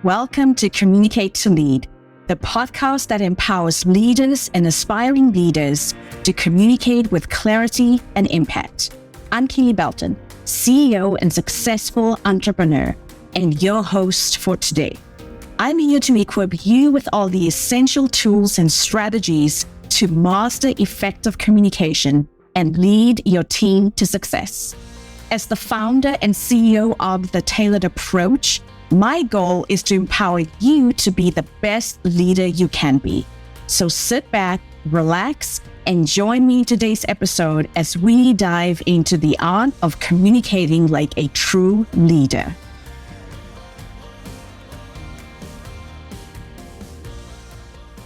Welcome to Communicate to Lead, the podcast that empowers leaders and aspiring leaders to communicate with clarity and impact. I'm Kele Belton, CEO and successful entrepreneur, and your host for today. I'm here to equip you with all the essential tools and strategies to master effective communication and lead your team to success. As the founder and CEO of The Tailored Approach, my goal is to empower you to be the best leader you can be. So sit back, relax, and join me in today's episode as we dive into the art of communicating like a true leader.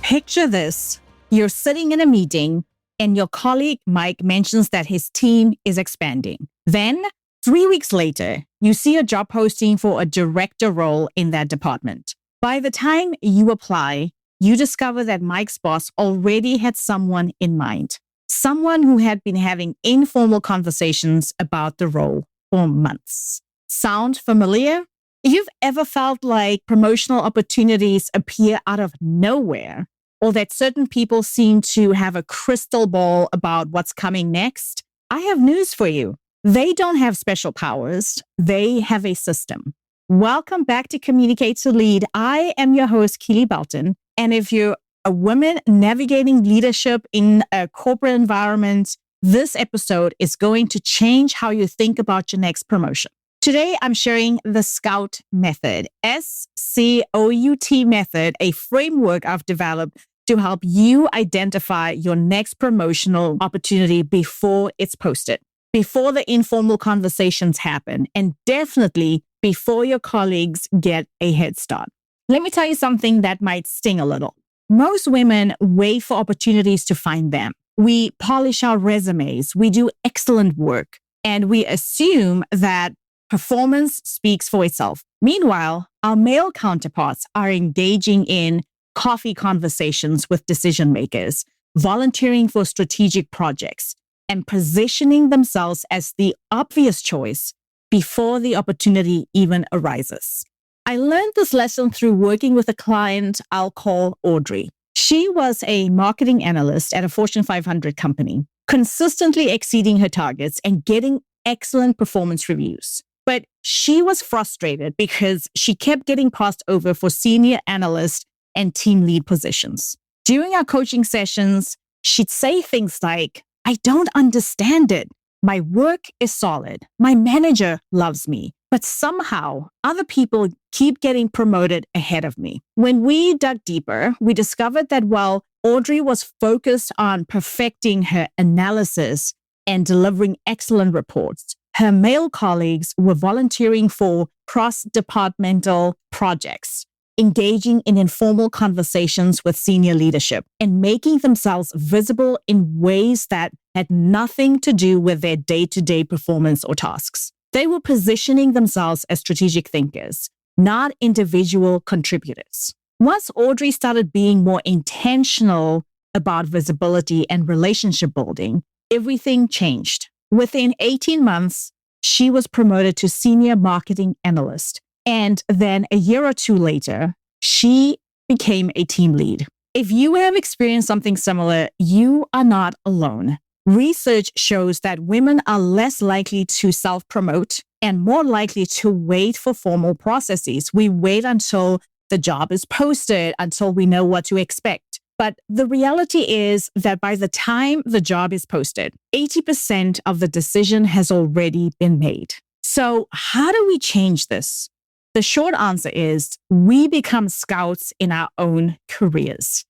Picture this. You're sitting in a meeting and your colleague Mike mentions that his team is expanding. Then, 3 weeks later, you see a job posting for a director role in that department. By the time you apply, you discover that Mike's boss already had someone in mind, someone who had been having informal conversations about the role for months. Sound familiar? If you've ever felt like promotional opportunities appear out of nowhere, or that certain people seem to have a crystal ball about what's coming next, I have news for you. They don't have special powers. They have a system. Welcome back to Communicate to Lead. I am your host, Kele Belton. And if you're a woman navigating leadership in a corporate environment, this episode is going to change how you think about your next promotion. Today, I'm sharing the SCOUT method, SCOUT method, a framework I've developed to help you identify your next promotional opportunity before it's posted, before the informal conversations happen, and definitely before your colleagues get a head start. Let me tell you something that might sting a little. Most women wait for opportunities to find them. We polish our resumes, we do excellent work, and we assume that performance speaks for itself. Meanwhile, our male counterparts are engaging in coffee conversations with decision makers, volunteering for strategic projects, and positioning themselves as the obvious choice before the opportunity even arises. I learned this lesson through working with a client I'll call Audrey. She was a marketing analyst at a Fortune 500 company, consistently exceeding her targets and getting excellent performance reviews. But she was frustrated because she kept getting passed over for senior analyst and team lead positions. During our coaching sessions, she'd say things like, "I don't understand it. My work is solid. My manager loves me, but somehow other people keep getting promoted ahead of me." When we dug deeper, we discovered that while Audrey was focused on perfecting her analysis and delivering excellent reports, her male colleagues were volunteering for cross-departmental projects, engaging in informal conversations with senior leadership, and making themselves visible in ways that had nothing to do with their day-to-day performance or tasks. They were positioning themselves as strategic thinkers, not individual contributors. Once Audrey started being more intentional about visibility and relationship building, everything changed. Within 18 months, she was promoted to senior marketing analyst. And then a year or two later, she became a team lead. If you have experienced something similar, you are not alone. Research shows that women are less likely to self-promote and more likely to wait for formal processes. We wait until the job is posted, until we know what to expect. But the reality is that by the time the job is posted, 80% of the decision has already been made. So how do we change this? The short answer is we become scouts in our own careers.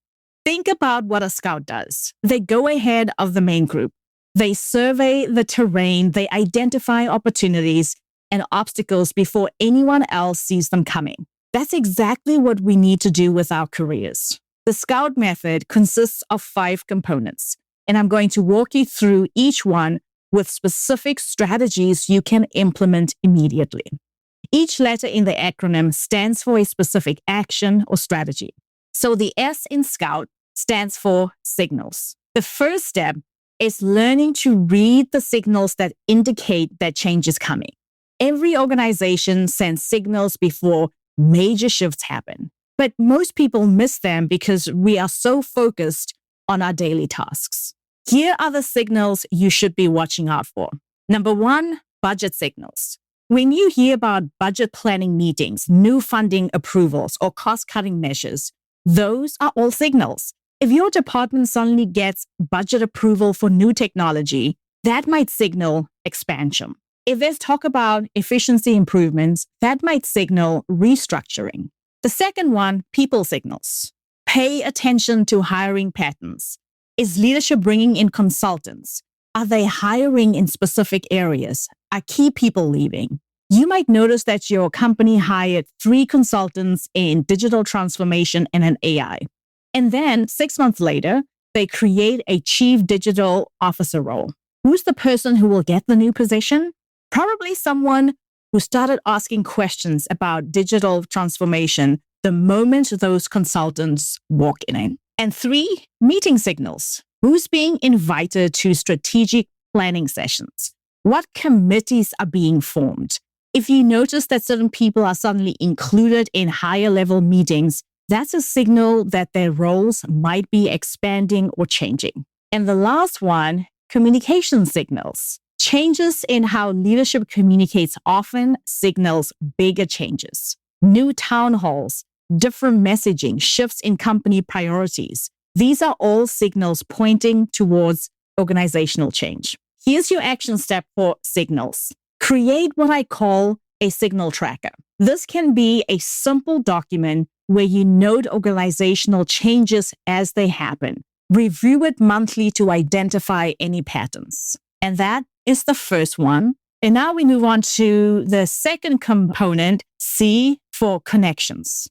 Think about what a scout does. They go ahead of the main group. They survey the terrain. They identify opportunities and obstacles before anyone else sees them coming. That's exactly what we need to do with our careers. The SCOUT method consists of 5 components, and I'm going to walk you through each one with specific strategies you can implement immediately. Each letter in the acronym stands for a specific action or strategy. So the S in SCOUT stands for signals. The first step is learning to read the signals that indicate that change is coming. Every organization sends signals before major shifts happen. But most people miss them because we are so focused on our daily tasks. Here are the signals you should be watching out for. Number one, budget signals. When you hear about budget planning meetings, new funding approvals, or cost-cutting measures, those are all signals. If your department suddenly gets budget approval for new technology, that might signal expansion. If there's talk about efficiency improvements, that might signal restructuring. The second one, people signals. Pay attention to hiring patterns. Is leadership bringing in consultants? Are they hiring in specific areas? Are key people leaving? You might notice that your company hired 3 consultants in digital transformation and an AI. And then 6 months later, they create a chief digital officer role. Who's the person who will get the new position? Probably someone who started asking questions about digital transformation the moment those consultants walk in. And 3, meeting signals. Who's being invited to strategic planning sessions? What committees are being formed? If you notice that certain people are suddenly included in higher level meetings, that's a signal that their roles might be expanding or changing. And the last one, communication signals. Changes in how leadership communicates often signals bigger changes. New town halls, different messaging, shifts in company priorities. These are all signals pointing towards organizational change. Here's your action step for signals. Create what I call a signal tracker. This can be a simple document where you note organizational changes as they happen. Review it monthly to identify any patterns. And that is the first one. And now we move on to the second component, C, for connections.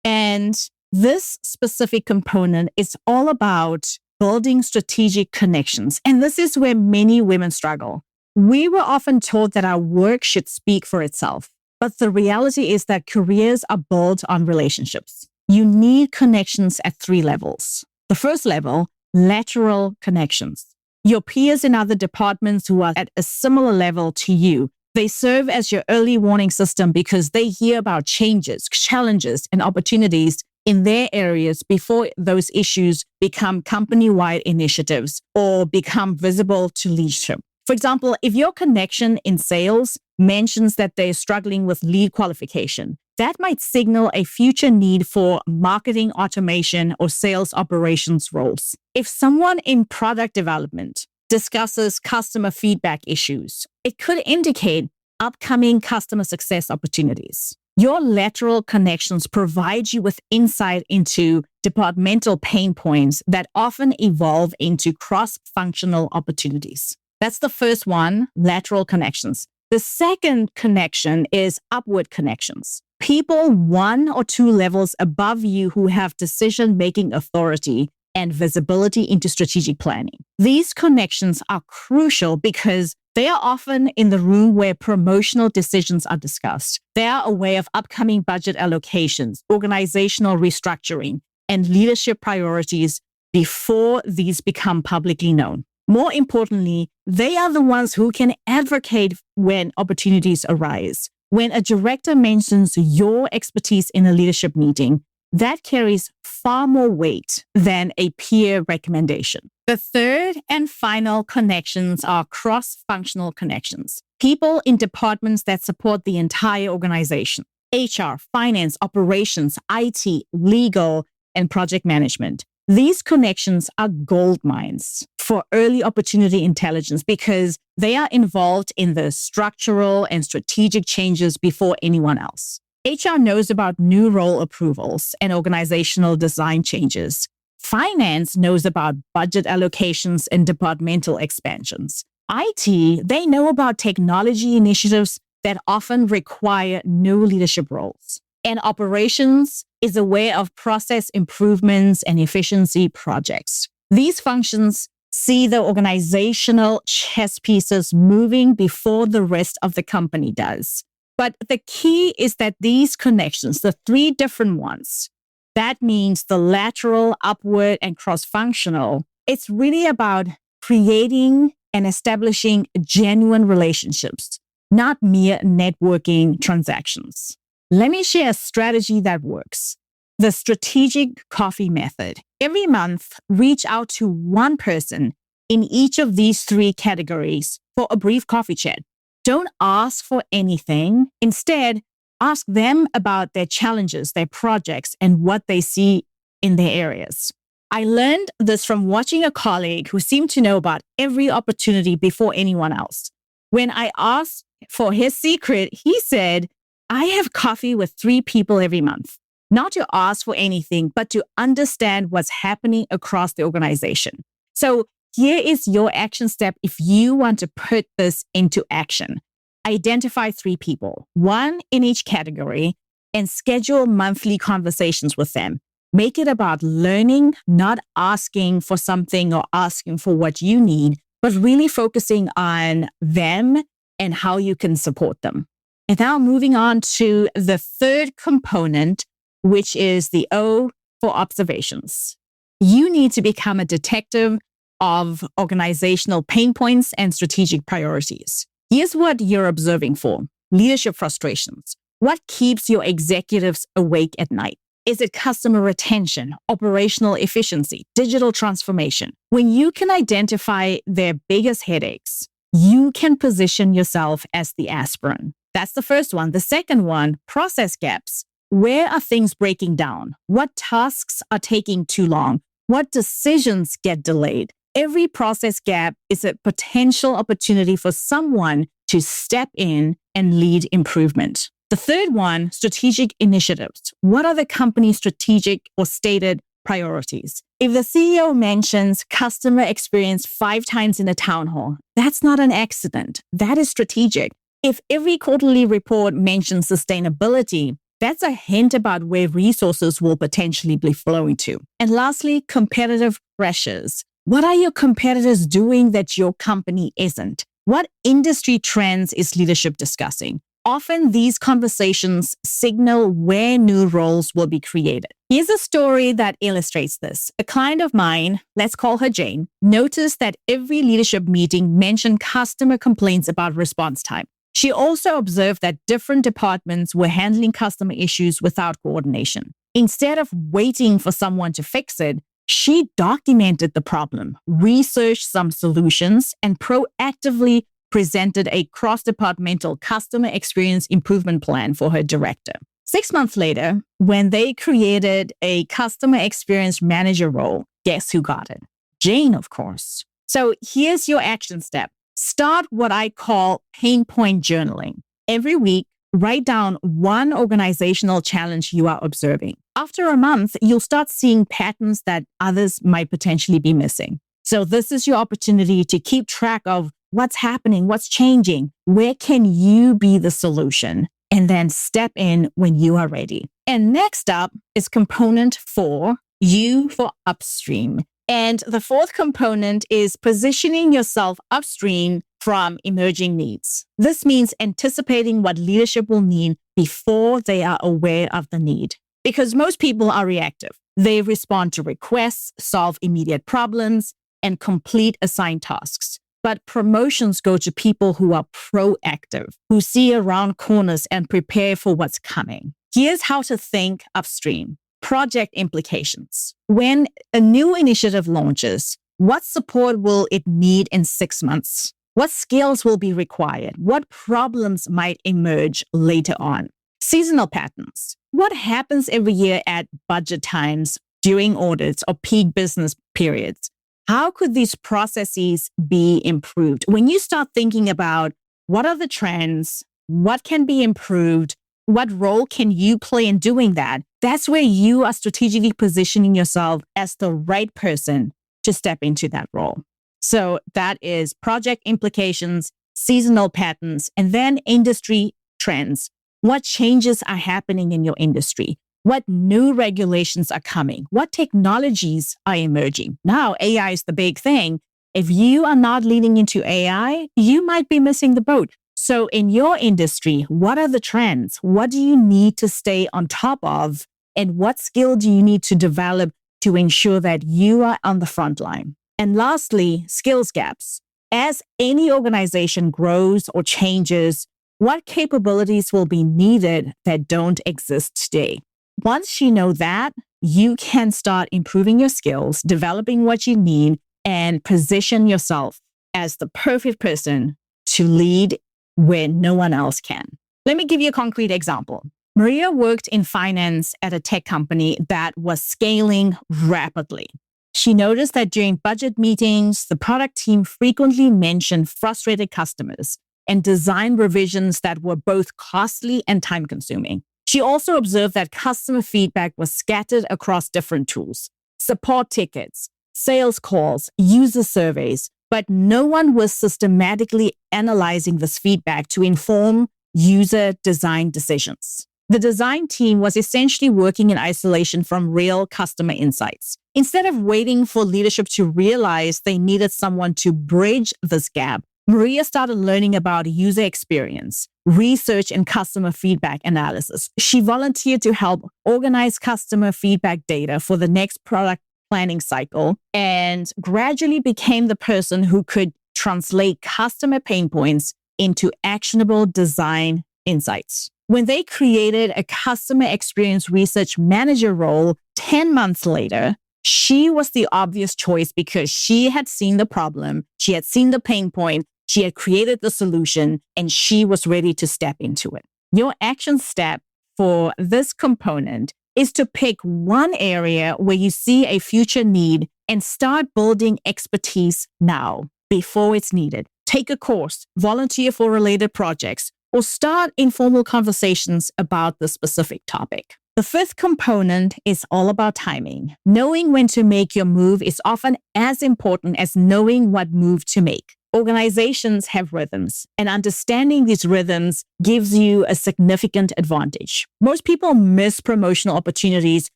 And this specific component is all about building strategic connections. And this is where many women struggle. We were often taught that our work should speak for itself. But the reality is that careers are built on relationships. You need connections at 3 levels. The first level, lateral connections. Your peers in other departments who are at a similar level to you, they serve as your early warning system because they hear about changes, challenges, and opportunities in their areas before those issues become company-wide initiatives or become visible to leadership. For example, if your connection in sales mentions that they're struggling with lead qualification, that might signal a future need for marketing automation or sales operations roles. If someone in product development discusses customer feedback issues, it could indicate upcoming customer success opportunities. Your lateral connections provide you with insight into departmental pain points that often evolve into cross-functional opportunities. That's the first one, lateral connections. The second connection is upward connections. People 1 or 2 levels above you who have decision-making authority and visibility into strategic planning. These connections are crucial because they are often in the room where promotional decisions are discussed. They are aware of upcoming budget allocations, organizational restructuring, and leadership priorities before these become publicly known. More importantly, they are the ones who can advocate when opportunities arise. When a director mentions your expertise in a leadership meeting, that carries far more weight than a peer recommendation. The third and final connections are cross-functional connections. People in departments that support the entire organization. HR, finance, operations, IT, legal, and project management. These connections are gold mines for early opportunity intelligence because they are involved in the structural and strategic changes before anyone else. HR knows about new role approvals and organizational design changes. Finance knows about budget allocations and departmental expansions. IT, they know about technology initiatives that often require new leadership roles. And operations is aware of process improvements and efficiency projects. These functions see the organizational chess pieces moving before the rest of the company does. But the key is that these connections, the 3 different ones, that means the lateral, upward, and cross-functional, it's really about creating and establishing genuine relationships, not mere networking transactions. Let me share a strategy that works. The strategic coffee method. Every month, reach out to one person in each of these 3 categories for a brief coffee chat. Don't ask for anything. Instead, ask them about their challenges, their projects, and what they see in their areas. I learned this from watching a colleague who seemed to know about every opportunity before anyone else. When I asked for his secret, he said, I have coffee with 3 people every month. Not to ask for anything, but to understand what's happening across the organization. So here is your action step if you want to put this into action. Identify 3 people, 1 in each category, and schedule monthly conversations with them. Make it about learning, not asking for something or asking for what you need, but really focusing on them and how you can support them. And now moving on to the 3rd component, which is the O for observations. You need to become a detective of organizational pain points and strategic priorities. Here's what you're observing for: leadership frustrations. What keeps your executives awake at night? Is it customer retention, operational efficiency, digital transformation? When you can identify their biggest headaches, you can position yourself as the aspirin. That's the first one. The second one, process gaps. Where are things breaking down? What tasks are taking too long? What decisions get delayed? Every process gap is a potential opportunity for someone to step in and lead improvement. The third one, strategic initiatives. What are the company's strategic or stated priorities? If the CEO mentions customer experience 5 times in a town hall, that's not an accident. That is strategic. If every quarterly report mentions sustainability, that's a hint about where resources will potentially be flowing to. And lastly, competitive pressures. What are your competitors doing that your company isn't? What industry trends is leadership discussing? Often these conversations signal where new roles will be created. Here's a story that illustrates this. A client of mine, let's call her Jane, noticed that every leadership meeting mentioned customer complaints about response time. She also observed that different departments were handling customer issues without coordination. Instead of waiting for someone to fix it, she documented the problem, researched some solutions, and proactively presented a cross-departmental customer experience improvement plan for her director. 6 months later, when they created a customer experience manager role, guess who got it? Jane, of course. So here's your action step. Start what I call pain point journaling. Every week, write down one organizational challenge you are observing. After a month, you'll start seeing patterns that others might potentially be missing. So this is your opportunity to keep track of what's happening, what's changing, where can you be the solution, and then step in when you are ready. And next up is component 4, U for upstream. And the 4th component is positioning yourself upstream from emerging needs. This means anticipating what leadership will need before they are aware of the need. Because most people are reactive. They respond to requests, solve immediate problems, and complete assigned tasks. But promotions go to people who are proactive, who see around corners and prepare for what's coming. Here's how to think upstream. Project implications. When a new initiative launches, what support will it need in 6 months? What skills will be required? What problems might emerge later on? Seasonal patterns. What happens every year at budget times, during audits, or peak business periods? How could these processes be improved? When you start thinking about what are the trends, what can be improved, what role can you play in doing that? That's where you are strategically positioning yourself as the right person to step into that role. So that is project implications, seasonal patterns, and then industry trends. What changes are happening in your industry? What new regulations are coming? What technologies are emerging? Now, AI is the big thing. If you are not leaning into AI, you might be missing the boat. So in your industry, what are the trends? What do you need to stay on top of? And what skill do you need to develop to ensure that you are on the front line? And lastly, skills gaps. As any organization grows or changes, What capabilities will be needed that don't exist today? Once you know that, you can start improving your skills, developing what you need, and position yourself as the perfect person to lead where no one else can. Let me give you a concrete example. Maria worked in finance at a tech company that was scaling rapidly. She noticed that during budget meetings, the product team frequently mentioned frustrated customers and design revisions that were both costly and time-consuming. She also observed that customer feedback was scattered across different tools, support tickets, sales calls, user surveys, but no one was systematically analyzing this feedback to inform user design decisions. The design team was essentially working in isolation from real customer insights. Instead of waiting for leadership to realize they needed someone to bridge this gap, Maria started learning about user experience, research, and customer feedback analysis. She volunteered to help organize customer feedback data for the next product planning cycle and gradually became the person who could translate customer pain points into actionable design insights. When they created a customer experience research manager role 10 months later, she was the obvious choice because she had seen the problem, she had seen the pain point, she had created the solution, and she was ready to step into it. Your action step for this component is to pick one area where you see a future need and start building expertise now before it's needed. Take a course, volunteer for related projects, or start informal conversations about the specific topic. The fifth component is all about timing. Knowing when to make your move is often as important as knowing what move to make. Organizations have rhythms, and understanding these rhythms gives you a significant advantage. Most people miss promotional opportunities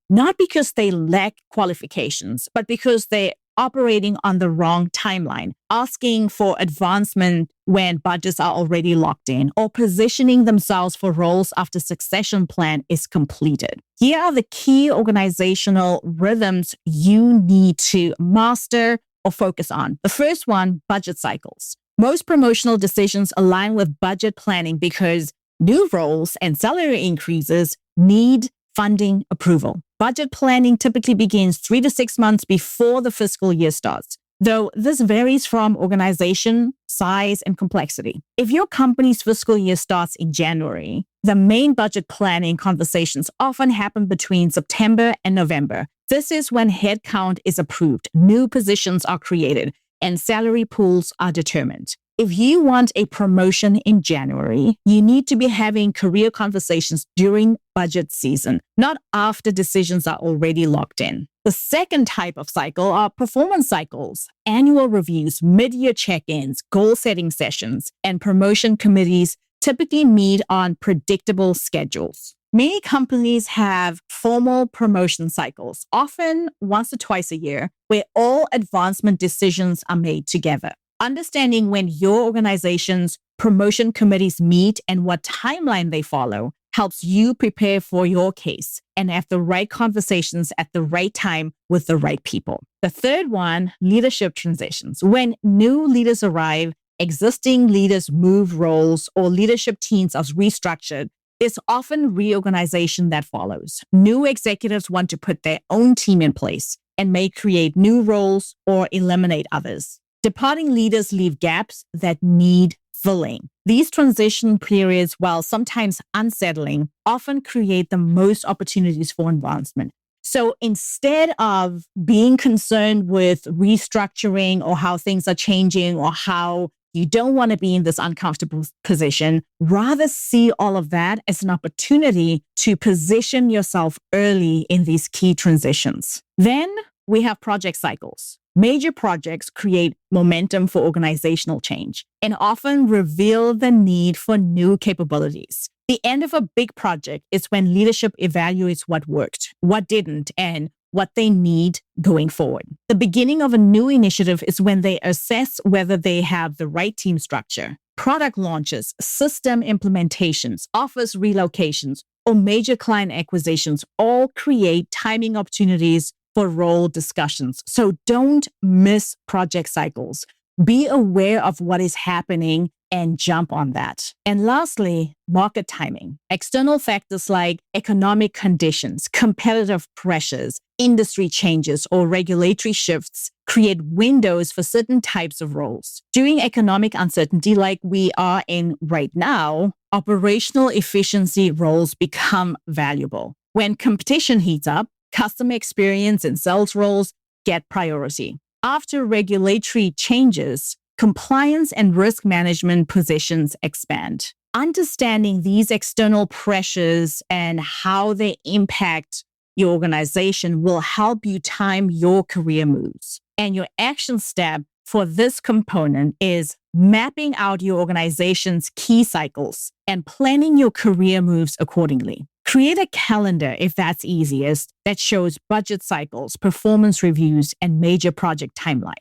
not because they lack qualifications, but because they're operating on the wrong timeline, asking for advancement when budgets are already locked in, or positioning themselves for roles after succession plan is completed. Here are the key organizational rhythms you need to master or focus on. The first one, budget cycles. Most promotional decisions align with budget planning because new roles and salary increases need funding approval. Budget planning typically begins 3 to 6 months before the fiscal year starts, though this varies from organization, size, and complexity. If your company's fiscal year starts in January, the main budget planning conversations often happen between September and November. This is when headcount is approved, new positions are created, and salary pools are determined. If you want a promotion in January, you need to be having career conversations during budget season, not after decisions are already locked in. The second type of cycle are performance cycles, annual reviews, mid-year check-ins, goal-setting sessions, and promotion committees typically meet on predictable schedules. Many companies have formal promotion cycles, often once or twice a year, where all advancement decisions are made together. Understanding when your organization's promotion committees meet and what timeline they follow helps you prepare for your case and have the right conversations at the right time with the right people. The third one, leadership transitions. When new leaders arrive, existing leaders move roles, or leadership teams are restructured, there's often reorganization that follows. New executives want to put their own team in place and may create new roles or eliminate others. Departing leaders leave gaps that need filling. These transition periods, while sometimes unsettling, often create the most opportunities for advancement. So instead of being concerned with restructuring or how things are changing or how you don't want to be in this uncomfortable position, rather see all of that as an opportunity to position yourself early in these key transitions. Then we have project cycles. Major projects create momentum for organizational change and often reveal the need for new capabilities. The end of a big project is when leadership evaluates what worked, what didn't, and what they need going forward. The beginning of a new initiative is when they assess whether they have the right team structure. Product launches, system implementations, office relocations, or major client acquisitions all create timing opportunities for role discussions. So don't miss project cycles. Be aware of what is happening and jump on that. And lastly, market timing. External factors like economic conditions, competitive pressures, industry changes, or regulatory shifts create windows for certain types of roles. During economic uncertainty like we are in right now, operational efficiency roles become valuable. When competition heats up, customer experience and sales roles get priority. After regulatory changes, compliance and risk management positions expand. Understanding these external pressures and how they impact your organization will help you time your career moves. And your action step for this component is mapping out your organization's key cycles and planning your career moves accordingly. Create a calendar, if that's easiest, that shows budget cycles, performance reviews, and major project timelines.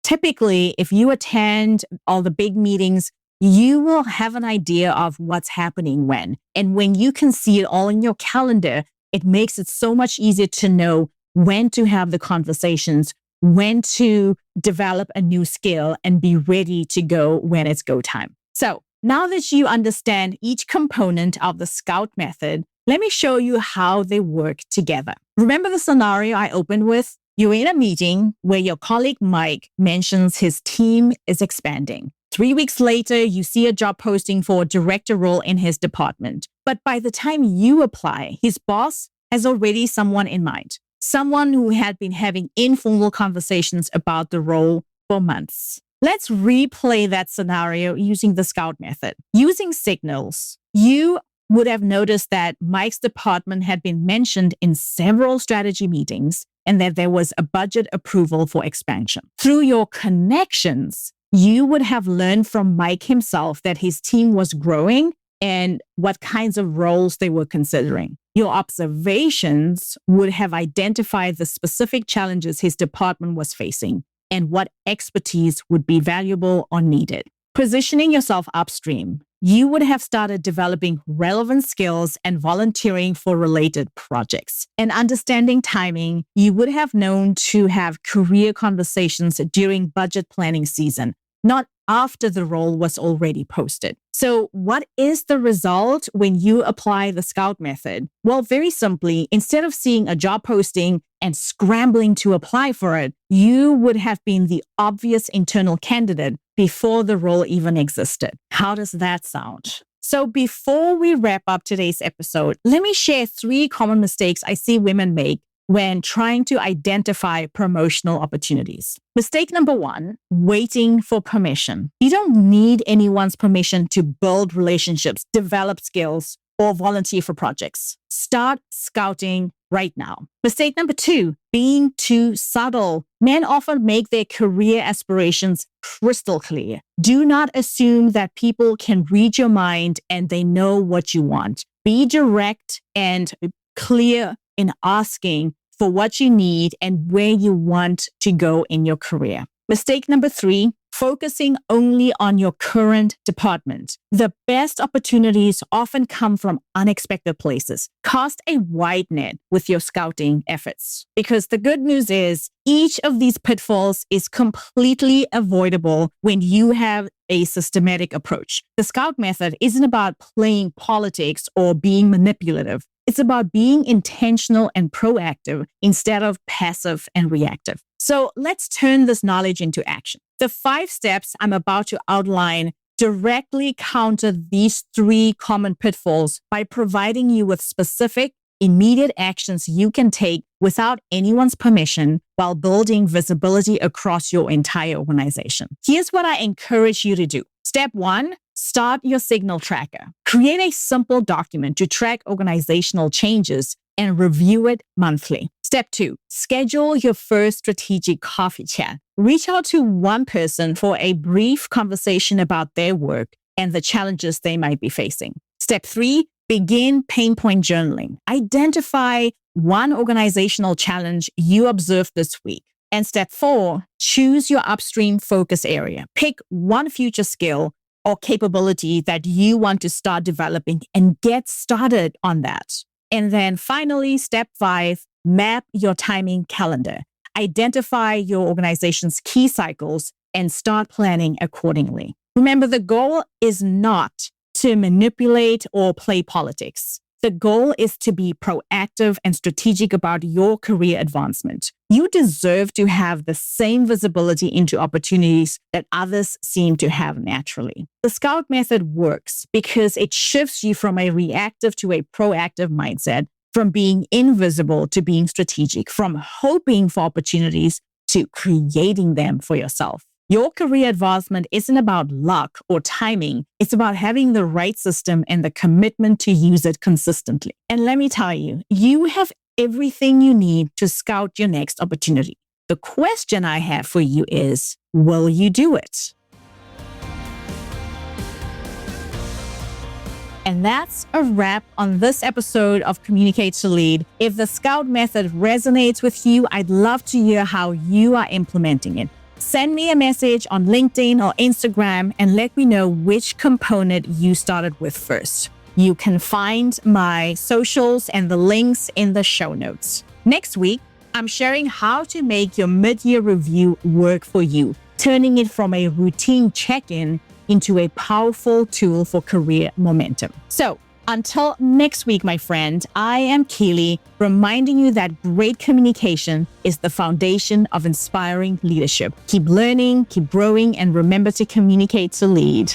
Typically, if you attend all the big meetings, you will have an idea of what's happening when. And when you can see it all in your calendar, it makes it so much easier to know when to have the conversations, when to develop a new skill, and be ready to go when it's go time. So now that you understand each component of the Scout method, let me show you how they work together. Remember the scenario I opened with? You're in a meeting where your colleague Mike mentions his team is expanding. 3 weeks later, you see a job posting for a director role in his department. But by the time you apply, his boss has already someone in mind, someone who had been having informal conversations about the role for months. Let's replay that scenario using the Scout method. Using signals, you would have noticed that Mike's department had been mentioned in several strategy meetings and that there was a budget approval for expansion. Through your connections, you would have learned from Mike himself that his team was growing and what kinds of roles they were considering. Your observations would have identified the specific challenges his department was facing and what expertise would be valuable or needed. Positioning yourself upstream, you would have started developing relevant skills and volunteering for related projects. And understanding timing, you would have known to have career conversations during budget planning season, not after the role was already posted. So what is the result when you apply the Scout method? Well, very simply, instead of seeing a job posting and scrambling to apply for it, you would have been the obvious internal candidate before the role even existed. How does that sound? So before we wrap up today's episode, let me share 3 common mistakes I see women make when trying to identify promotional opportunities. Mistake number 1, waiting for permission. You don't need anyone's permission to build relationships, develop skills, or volunteer for projects. Start scouting right now. Mistake number 2, being too subtle. Men often make their career aspirations crystal clear. Do not assume that people can read your mind and they know what you want. Be direct and clear in asking for what you need and where you want to go in your career. Mistake number 3, focusing only on your current department. The best opportunities often come from unexpected places. Cast a wide net with your scouting efforts, because the good news is each of these pitfalls is completely avoidable when you have a systematic approach. The Scout method isn't about playing politics or being manipulative. It's about being intentional and proactive instead of passive and reactive. So let's turn this knowledge into action. The 5 steps I'm about to outline directly counter these 3 common pitfalls by providing you with specific, immediate actions you can take without anyone's permission while building visibility across your entire organization. Here's what I encourage you to do. Step 1, start your signal tracker. Create a simple document to track organizational changes and review it monthly. Step 2, schedule your first strategic coffee chat. Reach out to one person for a brief conversation about their work and the challenges they might be facing. Step 3, begin pain point journaling. Identify one organizational challenge you observed this week. And step 4, choose your upstream focus area. Pick one future skill or capability that you want to start developing and get started on that. And then finally, step 5, map your timing calendar. Identify your organization's key cycles and start planning accordingly. Remember, the goal is not to manipulate or play politics. The goal is to be proactive and strategic about your career advancement. You deserve to have the same visibility into opportunities that others seem to have naturally. The Scout method works because it shifts you from a reactive to a proactive mindset, from being invisible to being strategic, from hoping for opportunities to creating them for yourself. Your career advancement isn't about luck or timing. It's about having the right system and the commitment to use it consistently. And let me tell you, you have everything you need to scout your next opportunity. The question I have for you is, will you do it? And that's a wrap on this episode of Communicate to Lead. If the Scout method resonates with you, I'd love to hear how you are implementing it. Send me a message on LinkedIn or Instagram and let me know which component you started with first. You can find my socials and the links in the show notes. Next week, I'm sharing how to make your mid-year review work for you, turning it from a routine check-in into a powerful tool for career momentum. So, until next week, my friend, I am Kele, reminding you that great communication is the foundation of inspiring leadership. Keep learning, keep growing, and remember to communicate to lead.